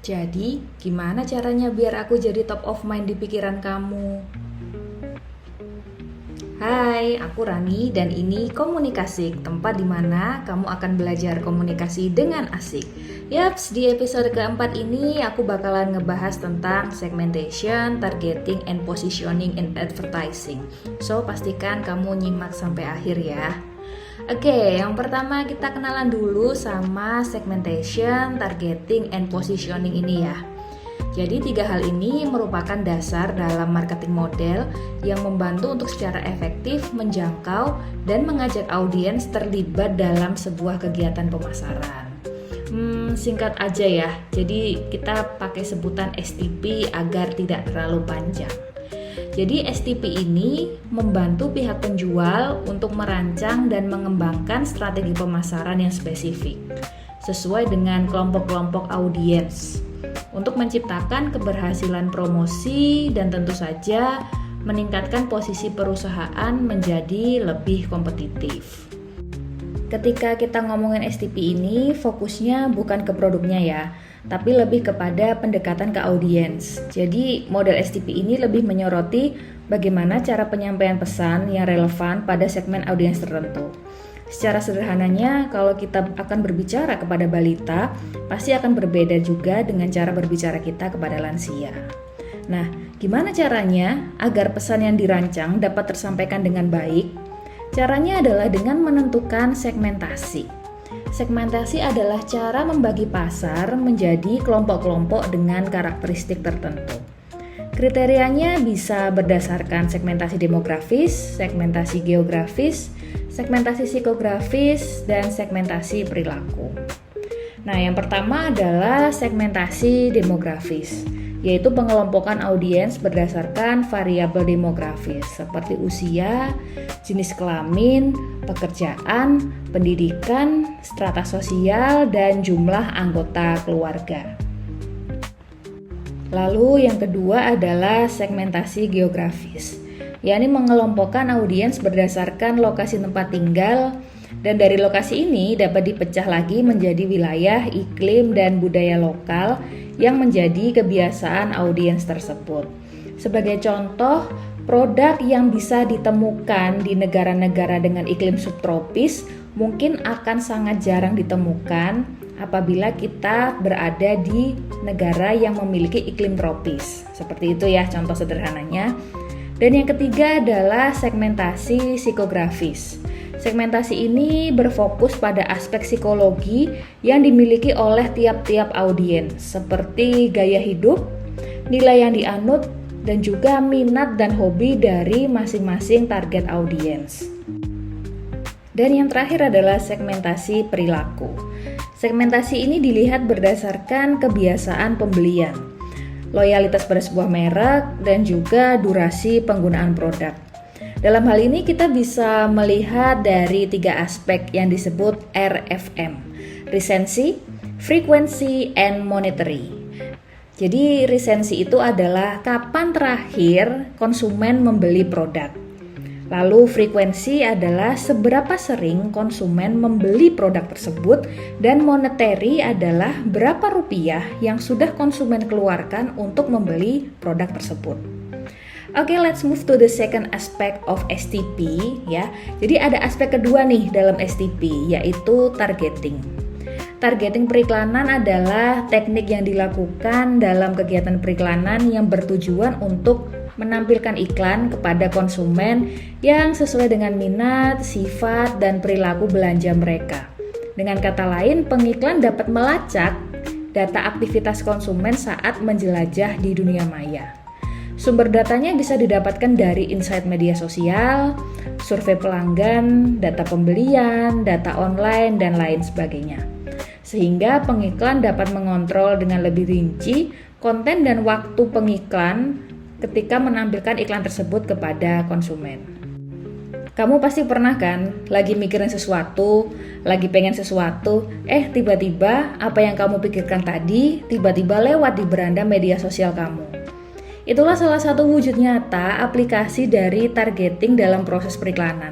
Jadi, gimana caranya biar aku jadi top of mind di pikiran kamu? Hai, aku Rani dan ini Komunikasik, tempat di mana kamu akan belajar komunikasi dengan asik. Yaps, di episode keempat ini aku bakalan ngebahas tentang segmentation, targeting, and positioning in advertising. So, pastikan kamu nyimak sampai akhir ya. Oke, yang pertama kita kenalan dulu sama segmentation, targeting, and positioning ini ya. Jadi 3 hal ini merupakan dasar dalam marketing model yang membantu untuk secara efektif menjangkau dan mengajak audiens terlibat dalam sebuah kegiatan pemasaran. Singkat aja ya, jadi kita pakai sebutan STP agar tidak terlalu panjang. Jadi STP ini membantu pihak penjual untuk merancang dan mengembangkan strategi pemasaran yang spesifik sesuai dengan kelompok-kelompok audiens untuk menciptakan keberhasilan promosi dan tentu saja meningkatkan posisi perusahaan menjadi lebih kompetitif. Ketika kita ngomongin STP ini, fokusnya bukan ke produknya ya, tapi lebih kepada pendekatan ke audiens. Jadi model STP ini lebih menyoroti bagaimana cara penyampaian pesan yang relevan pada segmen audiens tertentu. Secara sederhananya, kalau kita akan berbicara kepada balita, pasti akan berbeda juga dengan cara berbicara kita kepada lansia. Nah, gimana caranya agar pesan yang dirancang dapat tersampaikan dengan baik? Caranya adalah dengan menentukan segmentasi. Segmentasi adalah cara membagi pasar menjadi kelompok-kelompok dengan karakteristik tertentu. Kriterianya bisa berdasarkan segmentasi demografis, segmentasi geografis, segmentasi psikografis, dan segmentasi perilaku. Nah, yang pertama adalah segmentasi demografis, yaitu pengelompokan audiens berdasarkan variabel demografis seperti usia, jenis kelamin, pekerjaan, pendidikan, strata sosial, dan jumlah anggota keluarga. Lalu yang kedua adalah segmentasi geografis, yakni mengelompokkan audiens berdasarkan lokasi tempat tinggal, dan dari lokasi ini dapat dipecah lagi menjadi wilayah, iklim, dan budaya lokal yang menjadi kebiasaan audiens tersebut. Sebagai contoh, produk yang bisa ditemukan di negara-negara dengan iklim subtropis mungkin akan sangat jarang ditemukan apabila kita berada di negara yang memiliki iklim tropis. Seperti itu ya contoh sederhananya. Dan yang ketiga adalah segmentasi psikografis. Segmentasi ini berfokus pada aspek psikologi yang dimiliki oleh tiap-tiap audiens, seperti gaya hidup, nilai yang dianut, dan juga minat dan hobi dari masing-masing target audiens. Dan yang terakhir adalah segmentasi perilaku. Segmentasi ini dilihat berdasarkan kebiasaan pembelian, loyalitas pada sebuah merek, dan juga durasi penggunaan produk. Dalam hal ini kita bisa melihat dari 3 aspek yang disebut RFM, recency, frequency, and monetary. Jadi recency itu adalah kapan terakhir konsumen membeli produk. Lalu frekuensi adalah seberapa sering konsumen membeli produk tersebut, dan monetary adalah berapa rupiah yang sudah konsumen keluarkan untuk membeli produk tersebut. Oke, let's move to the second aspect of STP ya. Jadi ada aspek kedua nih dalam STP, yaitu targeting. Targeting periklanan adalah teknik yang dilakukan dalam kegiatan periklanan yang bertujuan untuk menampilkan iklan kepada konsumen yang sesuai dengan minat, sifat, dan perilaku belanja mereka. Dengan kata lain, pengiklan dapat melacak data aktivitas konsumen saat menjelajah di dunia maya. Sumber datanya bisa didapatkan dari insight media sosial, survei pelanggan, data pembelian, data online, dan lain sebagainya. Sehingga pengiklan dapat mengontrol dengan lebih rinci konten dan waktu pengiklan ketika menampilkan iklan tersebut kepada konsumen. Kamu pasti pernah kan lagi mikirin sesuatu, lagi pengen sesuatu, tiba-tiba apa yang kamu pikirkan tadi tiba-tiba lewat di beranda media sosial kamu. Itulah salah satu wujud nyata aplikasi dari targeting dalam proses periklanan.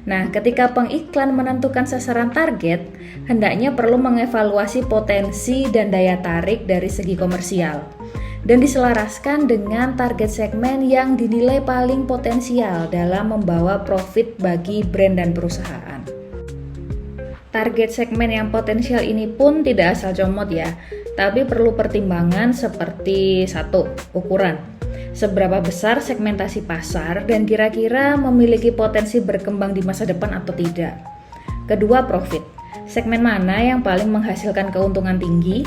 Nah, ketika pengiklan menentukan sasaran target, hendaknya perlu mengevaluasi potensi dan daya tarik dari segi komersial dan diselaraskan dengan target segmen yang dinilai paling potensial dalam membawa profit bagi brand dan perusahaan. Target segmen yang potensial ini pun tidak asal comot ya, tapi perlu pertimbangan seperti 1. Ukuran. Seberapa besar segmentasi pasar dan kira-kira memiliki potensi berkembang di masa depan atau tidak. Kedua, profit. Segmen mana yang paling menghasilkan keuntungan tinggi?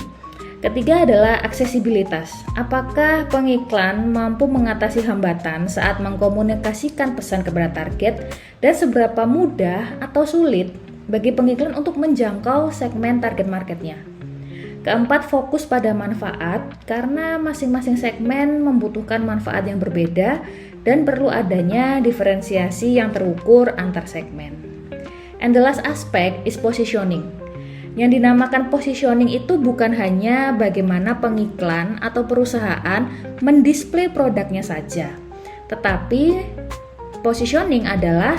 Ketiga adalah aksesibilitas. Apakah pengiklan mampu mengatasi hambatan saat mengkomunikasikan pesan kepada target dan seberapa mudah atau sulit bagi pengiklan untuk menjangkau segmen target marketnya? Keempat, fokus pada manfaat karena masing-masing segmen membutuhkan manfaat yang berbeda dan perlu adanya diferensiasi yang terukur antar segmen. And the last aspect is positioning. Yang dinamakan positioning itu bukan hanya bagaimana pengiklan atau perusahaan mendisplay produknya saja, tetapi positioning adalah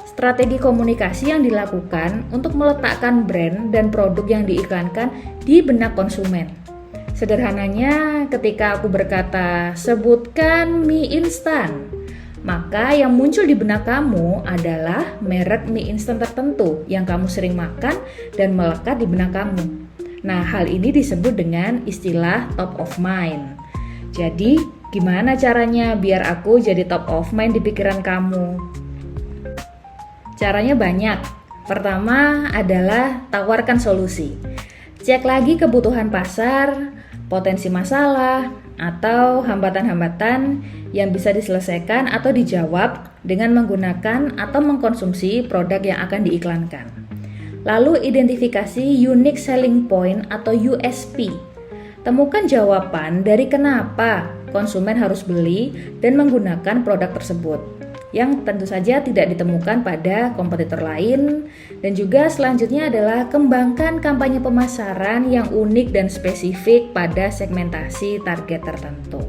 strategi komunikasi yang dilakukan untuk meletakkan brand dan produk yang diiklankan di benak konsumen. Sederhananya, ketika aku berkata, sebutkan mie instan, maka yang muncul di benak kamu adalah merek mie instan tertentu yang kamu sering makan dan melekat di benak kamu. Nah, hal ini disebut dengan istilah top of mind. Jadi, gimana caranya biar aku jadi top of mind di pikiran kamu? Caranya banyak. Pertama adalah tawarkan solusi. Cek lagi kebutuhan pasar, potensi masalah, atau hambatan-hambatan yang bisa diselesaikan atau dijawab dengan menggunakan atau mengkonsumsi produk yang akan diiklankan. Lalu identifikasi unique selling point atau USP. Temukan jawaban dari kenapa konsumen harus beli dan menggunakan produk tersebut, yang tentu saja tidak ditemukan pada kompetitor lain. Dan juga selanjutnya adalah kembangkan kampanye pemasaran yang unik dan spesifik pada segmentasi target tertentu.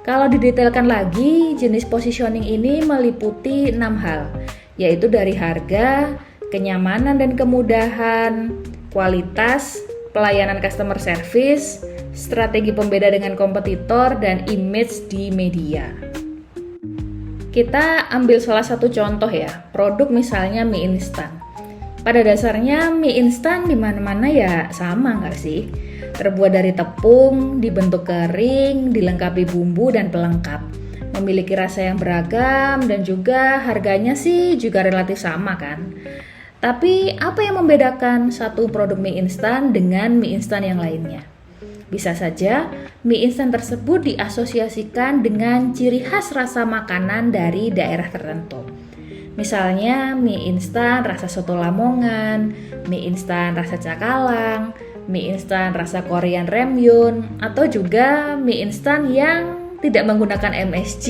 Kalau didetailkan lagi, jenis positioning ini meliputi 6 hal, yaitu dari harga, kenyamanan dan kemudahan, kualitas, pelayanan customer service, strategi pembeda dengan kompetitor, dan image di media. Kita ambil salah satu contoh ya, produk misalnya mie instan. Pada dasarnya mie instan di mana-mana ya sama nggak sih? Terbuat dari tepung, dibentuk kering, dilengkapi bumbu dan pelengkap. Memiliki rasa yang beragam dan juga harganya sih juga relatif sama kan? Tapi apa yang membedakan satu produk mie instan dengan mie instan yang lainnya? Bisa saja mie instan tersebut diasosiasikan dengan ciri khas rasa makanan dari daerah tertentu. Misalnya mie instan rasa soto Lamongan, mie instan rasa Cakalang, mie instan rasa Korean Ramyun, atau juga mie instan yang tidak menggunakan MSG,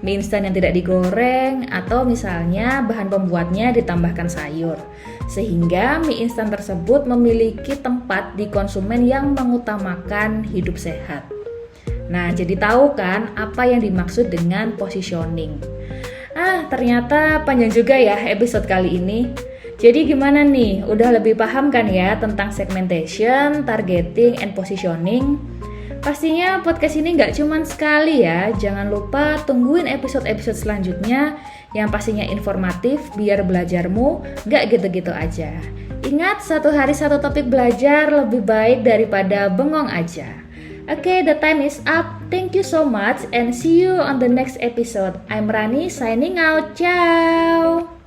mie instan yang tidak digoreng, atau misalnya bahan pembuatnya ditambahkan sayur. Sehingga mie instan tersebut memiliki tempat di konsumen yang mengutamakan hidup sehat. Nah, jadi tahu kan apa yang dimaksud dengan positioning? Ternyata panjang juga ya episode kali ini. Jadi gimana nih? Udah lebih paham kan ya tentang segmentation, targeting, and positioning? Pastinya podcast ini nggak cuma sekali ya. Jangan lupa tungguin episode-episode selanjutnya yang pastinya informatif biar belajarmu nggak gitu-gitu aja. Ingat, satu hari satu topik belajar lebih baik daripada bengong aja. Okay, the time is up. Thank you so much and see you on the next episode. I'm Rani signing out. Ciao.